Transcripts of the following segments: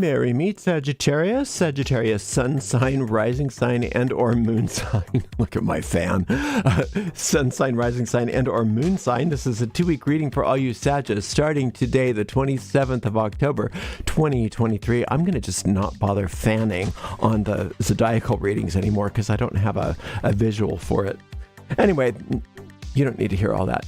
Merry meet Sagittarius, Sagittarius sun sign, rising sign, and or moon sign. Look at my fan. Sun sign, rising sign, and or moon sign. This is a 2-week reading for all you Sagittarius starting today, the 27th of October, 2023. I'm going to just not bother fanning on the zodiacal readings anymore because I don't have a visual for it. Anyway, you don't need to hear all that.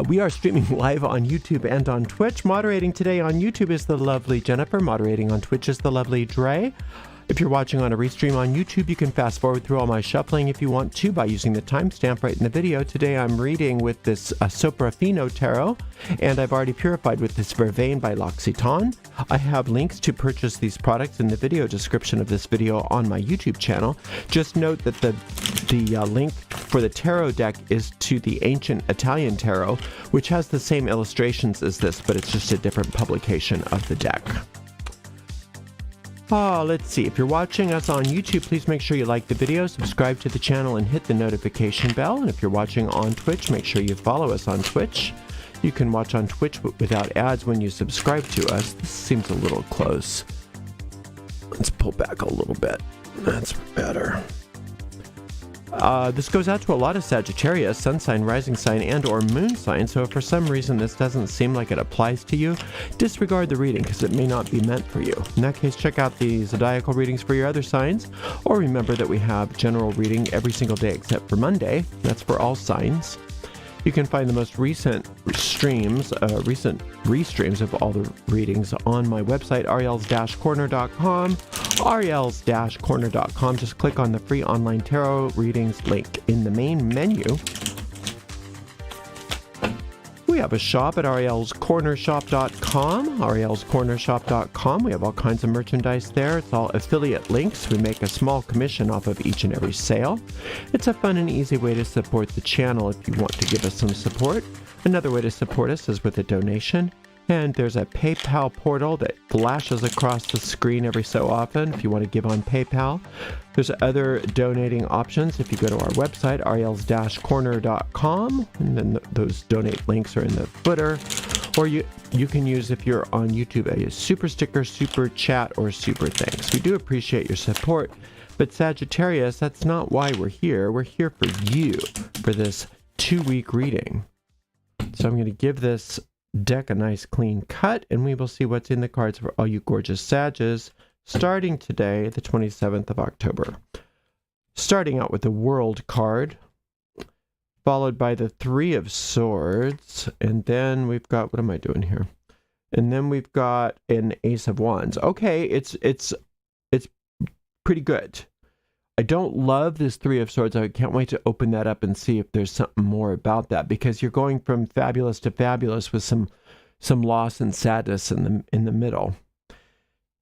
We are streaming live on YouTube and on Twitch. Moderating today on YouTube is the lovely Jennifer. Moderating on Twitch is the lovely Dre. If you're watching on a restream on YouTube, you can fast forward through all my shuffling if you want to by using the timestamp right in the video. Today I'm reading with this Soprafino Tarot, and I've already purified with this Vervain by L'Occitane. I have links to purchase these products in the video description of this video on my YouTube channel. Just note that the link for the tarot deck is to the Ancient Italian Tarot, which has the same illustrations as this, but it's just a different publication of the deck. Let's see. If you're watching us on YouTube, please make sure you like the video, subscribe to the channel, and hit the notification bell. And if you're watching on Twitch, make sure you follow us on Twitch. You can watch on Twitch without ads when you subscribe to us. This seems a little close. Let's pull back a little bit. That's better. This goes out to a lot of Sagittarius, sun sign, rising sign, and or moon sign. So if for some reason this doesn't seem like it applies to you, disregard the reading because it may not be meant for you. In that case, check out the zodiacal readings for your other signs, or remember that we have general reading every single day except for Monday. That's for all signs. You can find the most recent restreams of all the readings on my website, ariels-corner.com. ariels-corner.com. Just click on the free online tarot readings link in the main menu. We have a shop at arielscornershop.com. arielscornershop.com. We have all kinds of merchandise there. It's all affiliate links. We make a small commission off of each and every sale. It's a fun and easy way to support the channel if you want to give us some support. Another way to support us is with a donation. And there's a PayPal portal that flashes across the screen every so often if you want to give on PayPal. There's other donating options if you go to our website, ariels-corner.com, and then those donate links are in the footer. Or you can use, if you're on YouTube, a super sticker, super chat, or super thanks. We do appreciate your support, but Sagittarius, that's not why we're here. We're here for you for this 2-week reading. So I'm going to give this deck a nice clean cut, and we will see what's in the cards for all you gorgeous Sages, starting today, the 27th of October. Starting out with the World card, followed by the Three of Swords, and then we've got, what am I doing here? And then we've got an Ace of Wands. Okay, it's pretty good. I don't love this Three of Swords. I can't wait to open that up and see if there's something more about that, because you're going from fabulous to fabulous with some loss and sadness in the middle.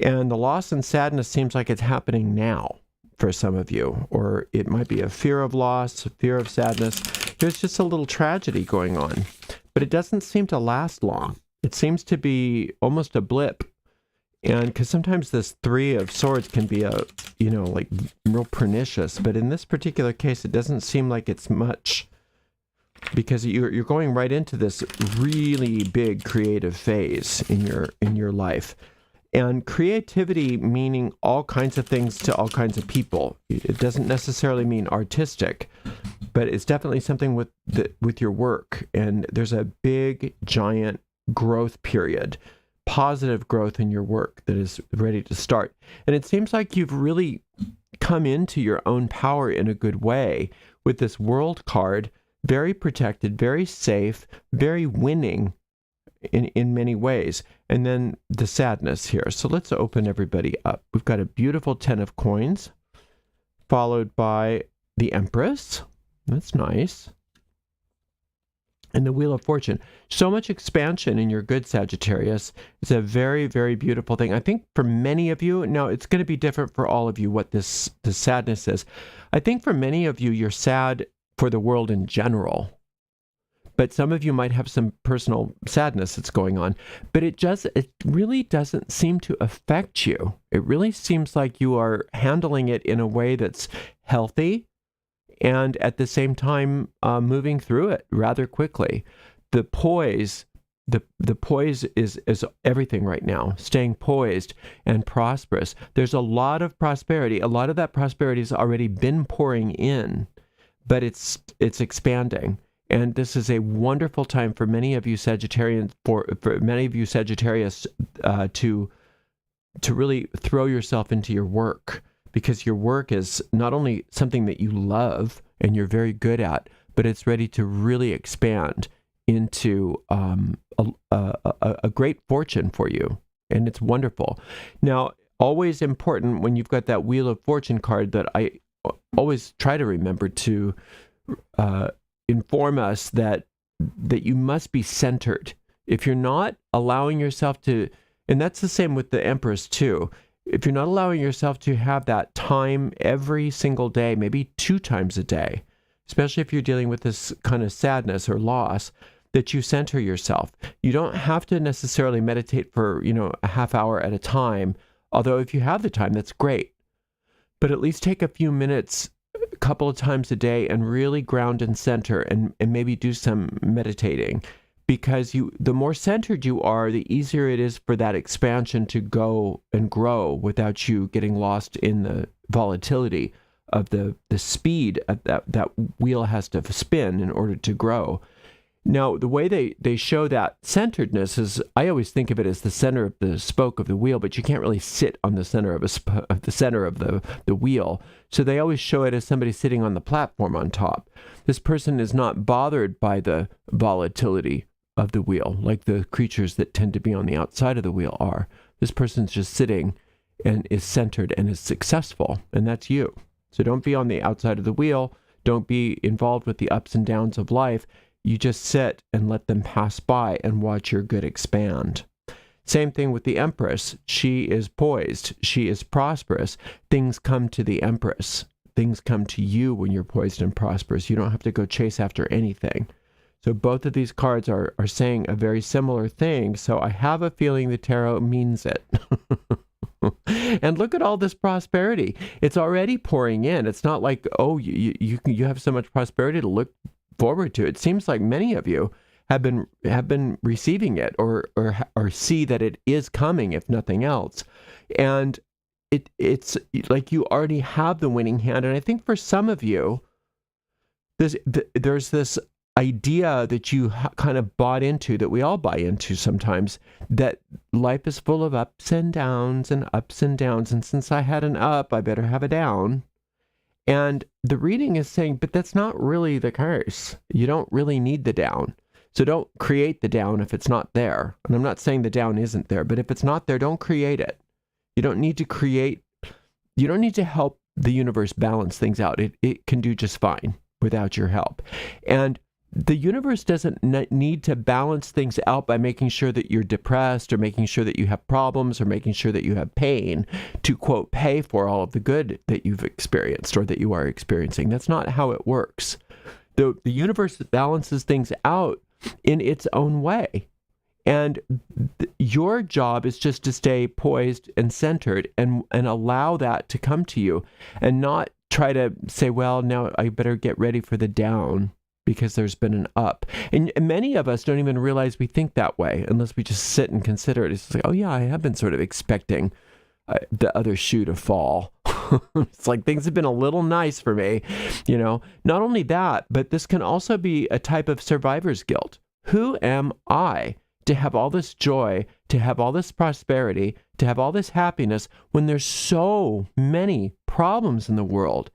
And the loss and sadness seems like it's happening now for some of you, or it might be a fear of loss, a fear of sadness. There's just a little tragedy going on, but it doesn't seem to last long. It seems to be almost a blip. And because sometimes this Three of Swords can be like real pernicious, but in this particular case, it doesn't seem like it's much, because you're going right into this really big creative phase in your life. And creativity meaning all kinds of things to all kinds of people. It doesn't necessarily mean artistic, but it's definitely something with your work. And there's a big, giant growth period, positive growth in your work that is ready to start. And it seems like you've really come into your own power in a good way with this World card. Very protected, very safe, very winning in many ways. And then the sadness here. So let's open everybody up. We've got a beautiful 10 of coins, followed by the Empress. That's nice. And the Wheel of Fortune. So much expansion in your good Sagittarius. It's a very, very beautiful thing. I think for many of you, now it's going to be different for all of you what the sadness is. I think for many of you, you're sad for the world in general. But some of you might have some personal sadness that's going on. But it really doesn't seem to affect you. It really seems like you are handling it in a way that's healthy, and at the same time moving through it rather quickly. The poise the poise is everything right now. Staying poised and prosperous. There's a lot of prosperity. A lot of that prosperity has already been pouring in, but it's expanding. And this is a wonderful time for many of you Sagittarians, for many of you Sagittarius, to really throw yourself into your work, because your work is not only something that you love and you're very good at, but it's ready to really expand into a great fortune for you. And it's wonderful. Now, always important when you've got that Wheel of Fortune card that I always try to remember to inform us that you must be centered. If you're not allowing yourself to, and that's the same with the Empress too, if you're not allowing yourself to have that time every single day, maybe 2 times a day, especially if you're dealing with this kind of sadness or loss, that you center yourself. You don't have to necessarily meditate for, a half hour at a time, although if you have the time, that's great. But at least take a few minutes a couple of times a day and really ground and center, and maybe do some meditating, because the more centered you are, the easier it is for that expansion to go and grow without you getting lost in the volatility of the speed of that wheel has to spin in order to grow. Now, the way they show that centeredness is, I always think of it as the center of the spoke of the wheel, but you can't really sit on the center of the center of the wheel. So they always show it as somebody sitting on the platform on top. This person is not bothered by the volatility of the wheel, like the creatures that tend to be on the outside of the wheel are. This person's just sitting and is centered and is successful, and that's you. So don't be on the outside of the wheel. Don't be involved with the ups and downs of life. You just sit and let them pass by and watch your good expand. Same thing with the Empress. She is poised. She is prosperous. Things come to the Empress. Things come to you when you're poised and prosperous. You don't have to go chase after anything. So both of these cards are saying a very similar thing. So I have a feeling the tarot means it. And look at all this prosperity. It's already pouring in. It's not like, oh, you have so much prosperity to look forward to. It seems like many of you have been receiving it, or see that it is coming, if nothing else. And it's like you already have the winning hand. And I think for some of you, there's this idea that you kind of bought into, that we all buy into sometimes, that life is full of ups and downs and ups and downs. And since I had an up, I better have a down. And the reading is saying, but that's not really the case. You don't really need the down. So don't create the down if it's not there. And I'm not saying the down isn't there, but if it's not there, don't create it. You don't need to help the universe balance things out. It can do just fine without your help. And the universe doesn't need to balance things out by making sure that you're depressed, or making sure that you have problems, or making sure that you have pain to, quote, pay for all of the good that you've experienced or that you are experiencing. That's not how it works. The universe balances things out in its own way. And your job is just to stay poised and centered and allow that to come to you, and not try to say, well, now I better get ready for the down, because there's been an up. And many of us don't even realize we think that way unless we just sit and consider it. It's like, oh yeah, I have been sort of expecting the other shoe to fall. It's like things have been a little nice for me, Not only that, but this can also be a type of survivor's guilt. Who am I to have all this joy, to have all this prosperity, to have all this happiness when there's so many problems in the world?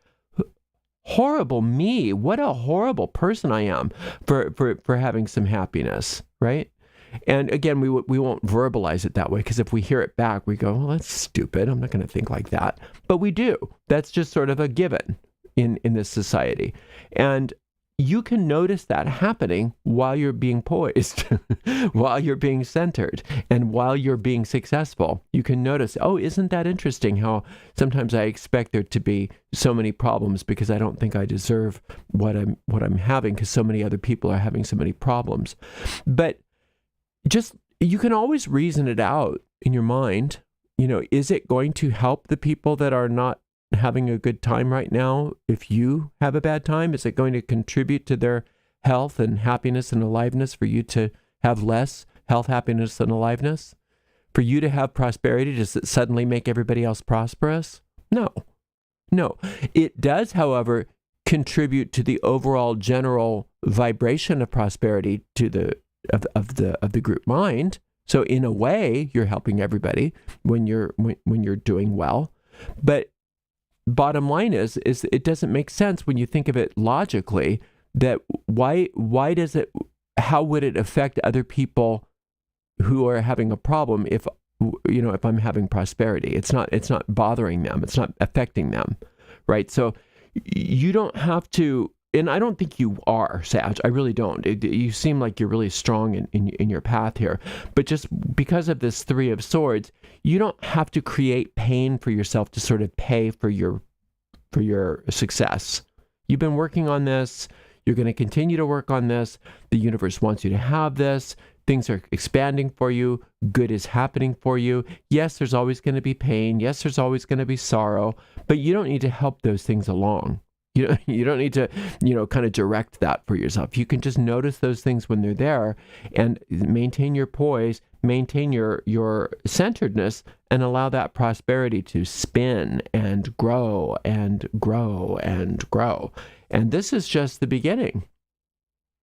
Horrible me. What a horrible person I am for having some happiness, right? And again, we won't verbalize it that way, because if we hear it back, we go, well, that's stupid. I'm not going to think like that. But we do. That's just sort of a given in this society. And you can notice that happening while you're being poised, while you're being centered, and while you're being successful. You can notice, oh, isn't that interesting how sometimes I expect there to be so many problems because I don't think I deserve what I'm having, because so many other people are having so many problems. But just, you can always reason it out in your mind. Is it going to help the people that are not having a good time right now if you have a bad time? Is it going to contribute to their health and happiness and aliveness for you to have less health, happiness, and aliveness? For you to have prosperity, does it suddenly make everybody else prosperous? No. It does, however, contribute to the overall general vibration of prosperity to the group mind. So in a way, you're helping everybody when you're doing well. But bottom line is it doesn't make sense when you think of it logically that why does it, how would it affect other people who are having a problem if I'm having prosperity? It's not bothering them. It's not affecting them, right? So you don't have to, and I don't think you are, Sag. I really don't. You seem like you're really strong in your path here. But just because of this Three of Swords, you don't have to create pain for yourself to sort of pay for your success. You've been working on this. You're going to continue to work on this. The universe wants you to have this. Things are expanding for you. Good is happening for you. Yes, there's always going to be pain. Yes, there's always going to be sorrow. But you don't need to help those things along. You don't need to, kind of direct that for yourself. You can just notice those things when they're there and maintain your poise, maintain your centeredness, and allow that prosperity to spin and grow and grow and grow. And this is just the beginning.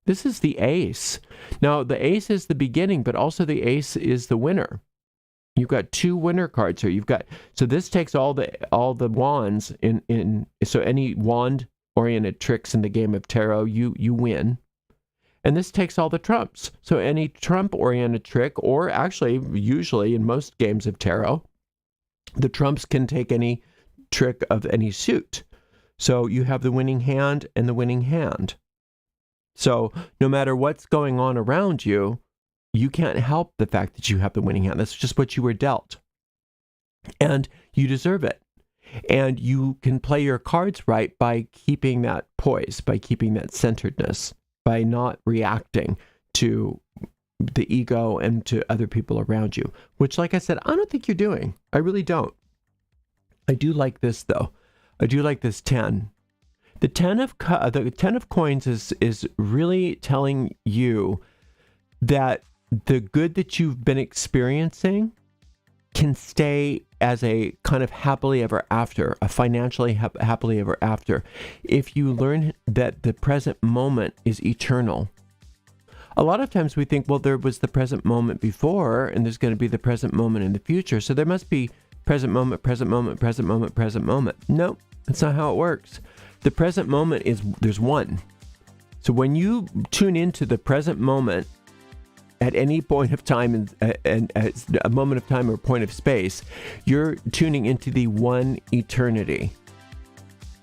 This is the ace. Now, the ace is the beginning, but also the ace is the winner. You've got two winner cards here. So this takes all the wands so any wand-oriented tricks in the game of tarot, you win. And this takes all the trumps. So any trump-oriented trick, or actually, usually in most games of tarot, the trumps can take any trick of any suit. So you have the winning hand and the winning hand. So no matter what's going on around you, you can't help the fact that you have the winning hand. That's just what you were dealt. And you deserve it. And you can play your cards right by keeping that poise, by keeping that centeredness, by not reacting to the ego and to other people around you, which, like I said, I don't think you're doing. I really don't. I do like this, though. I do like this 10. The 10 of coins is really telling you that the good that you've been experiencing can stay as a kind of happily ever after, a financially happily ever after, if you learn that the present moment is eternal. A lot of times we think, well, there was the present moment before, and there's going to be the present moment in the future, so there must be present moment, present moment, present moment, present moment. No, that's not how it works. The present moment there's one. So when you tune into the present moment, at any point of time and a moment of time or point of space, you're tuning into the one eternity.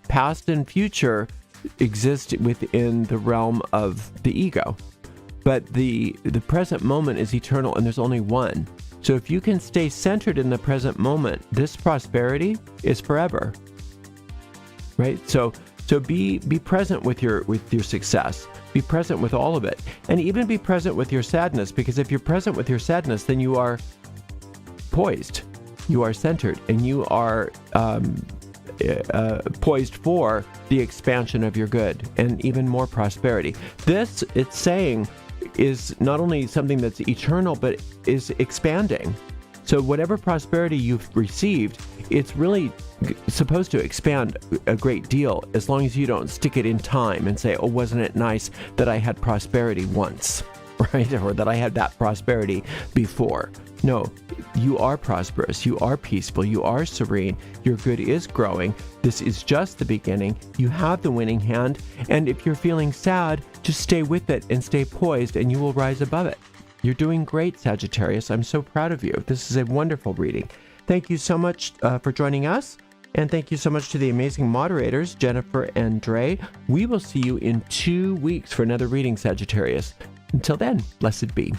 Past and future exist within the realm of the ego, but the present moment is eternal, and there's only one. So if you can stay centered in the present moment, this prosperity is forever, right? So be present with your success. Be present with all of it, and even be present with your sadness, because if you're present with your sadness, then you are poised, you are centered, and you are poised for the expansion of your good and even more prosperity. This, it's saying, is not only something that's eternal, but is expanding. So whatever prosperity you've received, it's really supposed to expand a great deal, as long as you don't stick it in time and say, oh, wasn't it nice that I had prosperity once, right? Or that I had that prosperity before. No, you are prosperous, you are peaceful, you are serene, your good is growing. This is just the beginning. You have the winning hand, and if you're feeling sad, just stay with it and stay poised, and you will rise above it. You're doing great, Sagittarius. I'm so proud of you. This is a wonderful reading. Thank you so much for joining us. And thank you so much to the amazing moderators, Jennifer and Dre. We will see you in 2 weeks for another reading, Sagittarius. Until then, blessed be.